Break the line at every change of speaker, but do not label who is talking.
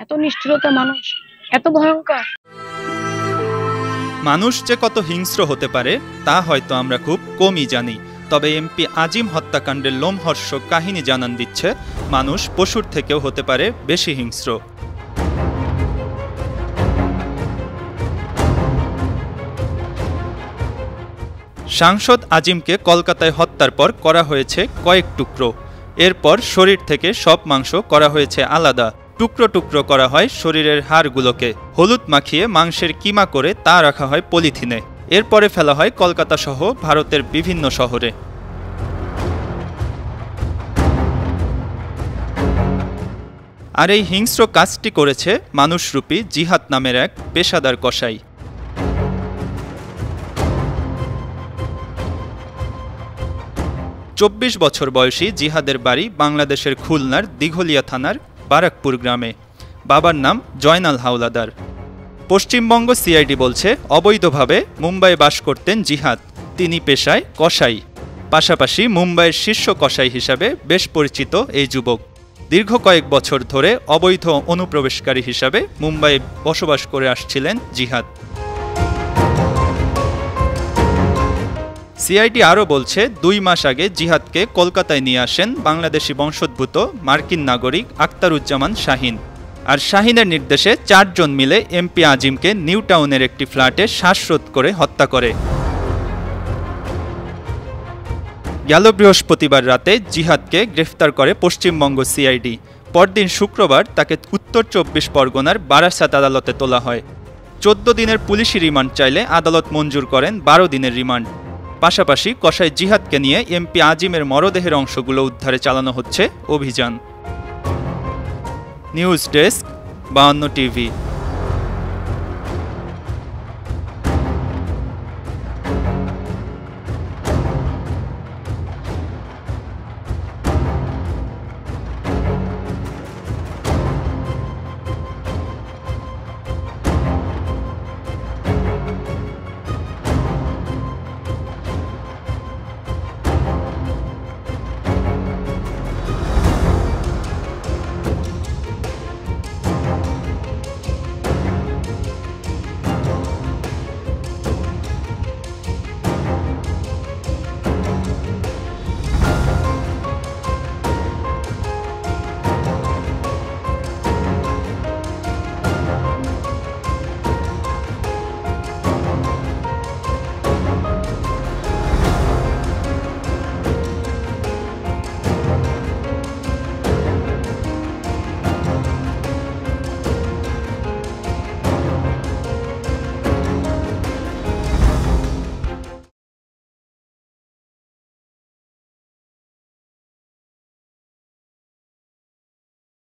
এত নিষ্ঠুরতা মানুষ, এত ভয়ঙ্কর।
মানুষ যে কত হিংস্র হতে পারে তা হয়তো আমরা খুব কমই জানি। তবে এমপি আজিম হত্যাকাণ্ডের লোমহর্ষক কাহিনী জানান দিচ্ছে মানুষ পশুর থেকেও হতে পারে বেশি হিংস্র। সাংসদ আজিমকে কলকাতায় হত্যার পর করা হয়েছে কয়েক টুকরো। এরপর শরীর থেকে সব মাংস করা হয়েছে আলাদা, টুকরো টুকরো করা হয় শরীরের হাড়গুলোকে। হলুদ মাখিয়ে মাংসের কিমা করে তা রাখা হয় পলিথিনে। এরপরে ফেলা হয় কলকাতা সহ ভারতের বিভিন্ন শহরে। আর এই হিংস্র কাজটি করেছে মানুষরূপী জিহাদ নামের এক পেশাদার কসাই। ২৪ বছর বয়সী জিহাদের বাড়ি বাংলাদেশের খুলনার দিঘলিয়া থানার বারাকপুর গ্রামে। বাবার নাম জয়নাল হাওলাদার। পশ্চিমবঙ্গ সিআইডি বলছে অবৈধভাবে মুম্বাইয়ে বাস করতেন জিহাদ। তিনি পেশায় কসাই, পাশাপাশি মুম্বাইয়ের শীর্ষ কসাই হিসাবে বেশ পরিচিত এই যুবক। দীর্ঘ কয়েক বছর ধরে অবৈধ অনুপ্রবেশকারী হিসাবে মুম্বাইয়ে বসবাস করে আসছিলেন জিহাদ। সিআইডি আরও বলছে ২ মাস আগে জিহাদকে কলকাতায় নিয়ে আসেন বাংলাদেশি বংশোদ্ভূত মার্কিন নাগরিক আখতারুজ্জামান শাহিন। আর শাহিনের নির্দেশে ৪ জন মিলে এমপি আজিমকে নিউ টাউনের একটি ফ্ল্যাটে শ্বাসরোধ করে হত্যা করে। গেল বৃহস্পতিবার রাতে জিহাদকে গ্রেফতার করে পশ্চিমবঙ্গ সিআইডি। পরদিন শুক্রবার তাকে উত্তর ২৪ পরগনার বারাসাত আদালতে তোলা হয়। ১৪ দিনের পুলিশি রিমান্ড চাইলে আদালত মঞ্জুর করেন ১২ দিনের রিমান্ড। পাশাপাশি কসাই জিহাদকে নিয়ে এমপি আজিমের মরদেহের অংশগুলো উদ্ধারে চালানো হচ্ছে অভিযান। News desk, ৫২ TV.